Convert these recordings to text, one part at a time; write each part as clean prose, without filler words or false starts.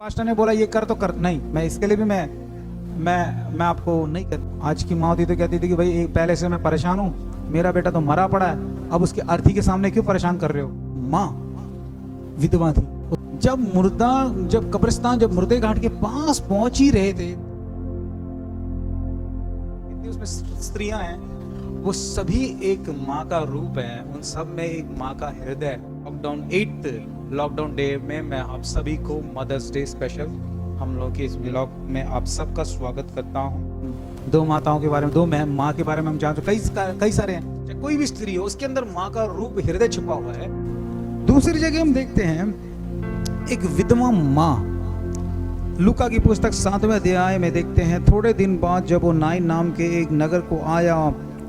Pastor ने बोला ये कर तो कर नहीं, मैं इसके लिए भी मैं आपको नहीं कर। आज की माँ थी तो कहती थी कि भाई पहले से मैं परेशान हूँ, मेरा बेटा तो मरा पड़ा है, अब उसकी अर्थी के सामने क्यों परेशान कर रहे हो। माँ विधवा थी। जब कब्रिस्तान जब मुर्दे घाट के पास पहुंच ही रहे थे, उसमें स्त्रियां हैं, वो सभी एक माँ का रूप है, उन सब में एक माँ का हृदय। लॉकडाउन डे में मैं आप सभी को मदर्स डे स्पेशल हम लोग के इस व्लॉग में आप सबका स्वागत करता हूँ। दो माताओं के बारे में, दो माँ के बारे में हम जानते कई सारे हैं। चाहे कोई भी स्त्री हो, उसके अंदर माँ का रूप हृदय छुपा हुआ है। दूसरी जगह हम देखते हैं एक विधवा माँ। लूका की पुस्तक 7वें अध्याय में देखते हैं, थोड़े दिन बाद जब वो नाइन नाम के एक नगर को आया,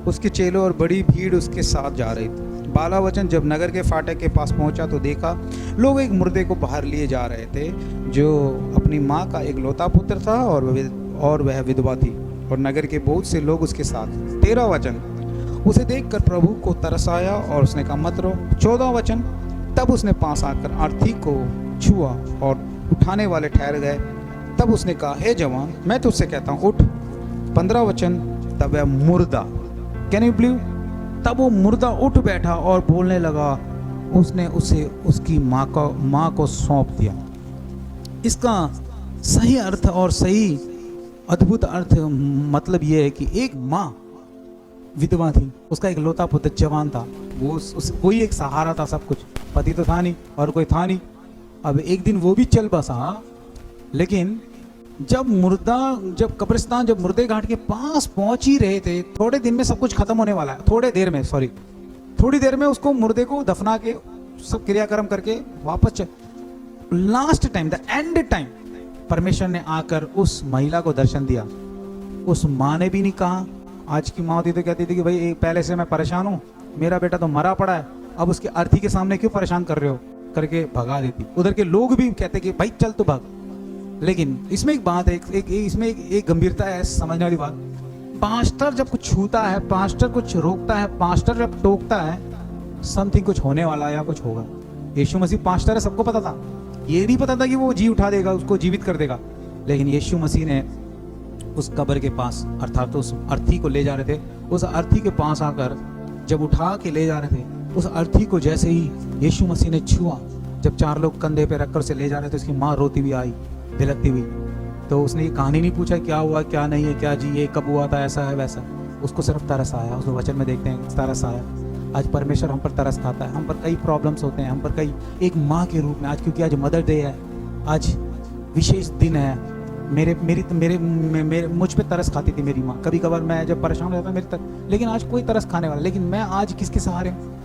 उसके चेलों और बड़ी भीड़ उसके साथ जा रही थी। 12 वचन, जब नगर के फाटक के पास पहुंचा तो देखा लोग एक मुर्दे को बाहर लिए जा रहे थे, जो अपनी माँ का एक लौता पुत्र था और वह विधवा थी, और नगर के बहुत से लोग उसके साथ। 13 वचन, उसे देखकर प्रभु को तरस आया और उसने कहा मत रो। 14 वचन, तब उसने पास आकर अर्थी को छुआ और उठाने वाले ठहर गए। तब उसने कहा, हे जवान, मैं तुझसे कहता हूँ उठ। 15 वचन, तब वह मुर्दा, कैन यू बिलीव, तब वो मुर्दा उठ बैठा और बोलने लगा। उसने उसे उसकी माँ को सौंप दिया। इसका सही अर्थ और सही अद्भुत अर्थ मतलब यह है कि एक माँ विधवा थी, उसका एक लौता पुत्र जवान था, वही एक सहारा था, सब कुछ, पति तो था नहीं और कोई था नहीं। अब एक दिन वो भी चल बसा, लेकिन जब मुर्दे घाट के पास पहुंच ही रहे थे, थोड़े दिन में सब कुछ खत्म होने वाला है, थोड़ी देर में उसको मुर्दे को दफना के सब क्रियाक्रम करके वापस last time, the end time, परमेश्वर ने आकर उस महिला को दर्शन दिया। उस माँ ने भी नहीं कहा, आज की माँ होती तो कहती थी कि भाई पहले से मैं परेशान हूँ, मेरा बेटा तो मरा पड़ा है, अब उसकी अर्थी के सामने क्यों परेशान कर रहे हो, करके भगा देती। उधर के लोग भी कहते कि भाई चल तो भाग। लेकिन इसमें एक बात है, इसमें एक गंभीरता है, समझने वाली बात। पास्टर जब कुछ छूता है, पास्टर कुछ रोकता है, पास्टर जब टोकता है, समथिंग कुछ होने वाला या कुछ होगा। यीशु मसीह पास्टर है, सबको पता था, ये नहीं पता था कि वो जी उठा देगा, उसको जीवित कर देगा। लेकिन यीशु मसीह ने उस कब्र के पास, अर्थात उस अर्थी को ले जा रहे थे, उस अर्थी के पास आकर जब उठा के ले जा रहे थे, उस अर्थी को जैसे ही यीशु मसीह ने छुआ, जब 4 लोग कंधे पे रखकर से ले जा रहे थे, उसकी माँ रोती भी आई, दिलकती हुई। तो उसने ये कहानी नहीं पूछा क्या हुआ क्या नहीं है, क्या जी ये कब हुआ था, ऐसा है वैसा, उसको सिर्फ तरस आया। उस वचन में देखते हैं तरस आया। आज परमेश्वर हम पर तरस खाता है। हम पर कई प्रॉब्लम्स होते हैं, हम पर कई, एक माँ के रूप में आज, क्योंकि आज मदर डे है, आज विशेष दिन है। मेरे मुझ पे तरस खाती थी मेरी माँ। कभी कभार मैं जब परेशान होता था लेकिन आज कोई तरस खाने वाला, लेकिन मैं आज किसके सहारे हूँ?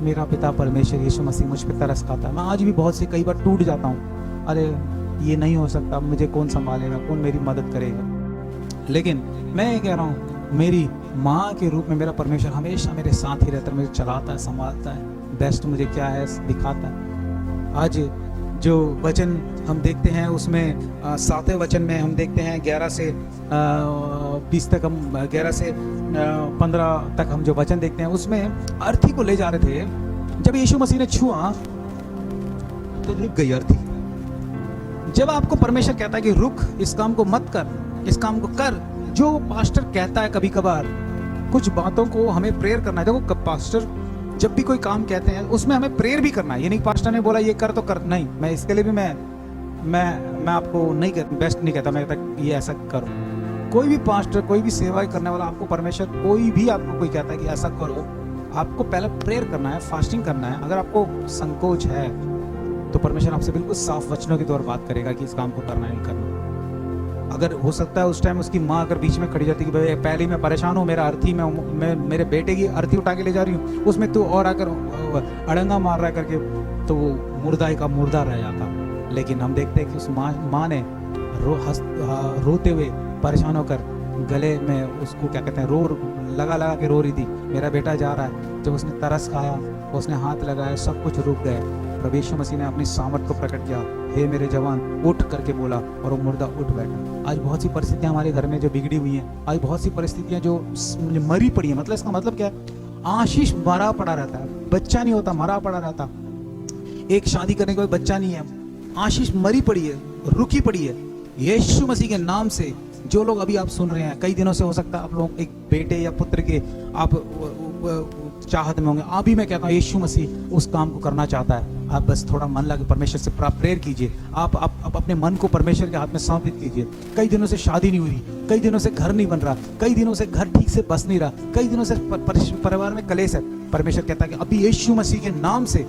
मेरा पिता परमेश्वर यीशु मसीह मुझ पे तरस खाता है। मैं आज भी बहुत से कई बार टूट जाता हूँ, अरे ये नहीं हो सकता, मुझे कौन संभालेगा, कौन मेरी मदद करेगा। लेकिन मैं ये कह रहा हूँ, मेरी माँ के रूप में मेरा परमेश्वर हमेशा मेरे साथ ही रहता है, मुझे चलाता है, संभालता है, बेस्ट मुझे क्या है दिखाता है। आज जो वचन हम देखते हैं उसमें 7वें वचन में हम देखते हैं 11 से 20 तक, हम 11 से 15 तक हम जो वचन देखते हैं, उसमें अर्थी को ले जा रहे थे। जब यीशु मसीह ने छुआ तो रुक गई अर्थी। जब आपको परमेश्वर कहता है कि रुक, इस काम को मत कर, इस काम को कर, जो पास्टर कहता है, कभी कभार कुछ बातों को हमें प्रेयर करना है। देखो पास्टर जब भी कोई काम कहते हैं उसमें हमें प्रेयर भी करना है। ये नहीं पास्टर ने बोला ये कर तो कर नहीं, मैं इसके लिए भी मैं आपको नहीं बेस्ट नहीं कहता, मैं कहता ये ऐसा करो। कोई भी पास्टर, कोई भी सेवा करने वाला, आपको परमेश्वर कोई भी आपको कोई कहता है कि ऐसा करो, आपको पहले प्रेयर करना है, फास्टिंग करना है। अगर आपको संकोच है तो परमेश्वर आपसे बिल्कुल साफ वचनों के द्वारा बात करेगा कि इस काम को करना है नहीं करना। अगर हो सकता है उस टाइम उसकी माँ अगर बीच में खड़ी जाती कि भाई पहले ही मैं परेशान हूँ, मेरा अर्थी मैं मेरे बेटे की अर्थी उठा के ले जा रही हूँ, उसमें तू और आकर अड़ंगा मार रहा है करके, तो वो मुर्दा का मुर्दा रह जाता। लेकिन हम देखते हैं कि उस माँ ने रोते हुए परेशान होकर गले में उसको क्या कहते हैं लगा के रो रही थी, मेरा बेटा जा रहा है। जब उसने तरस खाया, उसने हाथ लगाया, सब कुछ रुक गए। प्रभु यीशु मसीह ने अपनी सामर्थ को प्रकट किया, हे मेरे जवान उठ करके बोला, और वो मुर्दा उठ बैठा। आज बहुत सी परिस्थितियां हमारे घर में जो बिगड़ी हुई हैं, आज बहुत सी परिस्थितियां जो मरी पड़ी हैं। मतलब इसका मतलब क्या है? आशीष मरा पड़ा रहता है, बच्चा नहीं होता, मरा पड़ा रहता। एक शादी करने का कोई बच्चा नहीं है, आशीष मरी पड़ी है, रुकी पड़ी है। यीशु मसीह के नाम से जो लोग अभी आप सुन रहे हैं, कई दिनों से हो सकता है आप लोग एक बेटे या पुत्र के आप चाहत में होंगे, अभी मैं कहता हूँ यीशु मसीह उस काम को करना चाहता है। आप बस थोड़ा मन लगे परमेश्वर से प्रेयर कीजिए। आप अपने मन को परमेश्वर के हाथ में समर्पित कीजिए। कई दिनों से शादी नहीं हो रही, कई दिनों से घर नहीं बन रहा, कई दिनों से घर ठीक से बस नहीं रहा, कई दिनों से परिवार में कलेश है। परमेश्वर कहता है कि अभी यीशु मसीह के नाम से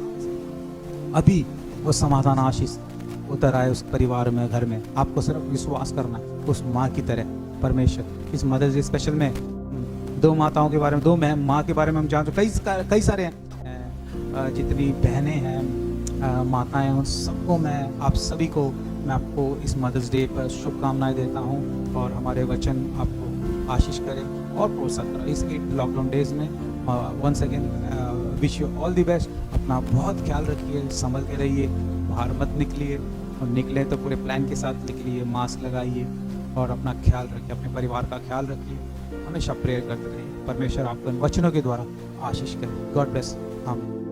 अभी वो समाधान आशीष उतर आए उस परिवार में, घर में। आपको सिर्फ विश्वास करना है उस माँ की तरह। परमेश्वर इस मदर्स डे स्पेशल में दो माताओं के बारे में, दो माँ के बारे में हम जानते हैं, कई सारे हैं, जितनी बहनें हैं, माताएं, उन सबको मैं, आप सभी को मैं आपको इस मदर्स डे पर शुभकामनाएं देता हूँ और हमारे वचन आपको आशीष करें और प्रोत्साहन करें इस लॉकडाउन डेज में। Once again wish you all the best. अपना बहुत ख्याल रखिए, संभल के रहिए, बाहर मत निकलिए, और निकले तो पूरे प्लान के साथ निकलिए, मास्क लगाइए और अपना ख्याल रखिए, अपने परिवार का ख्याल रखिए। हमेशा प्रेयर करते रहिए, परमेश्वर आपको इन वचनों के द्वारा आशीष करे। God bless. आमीन।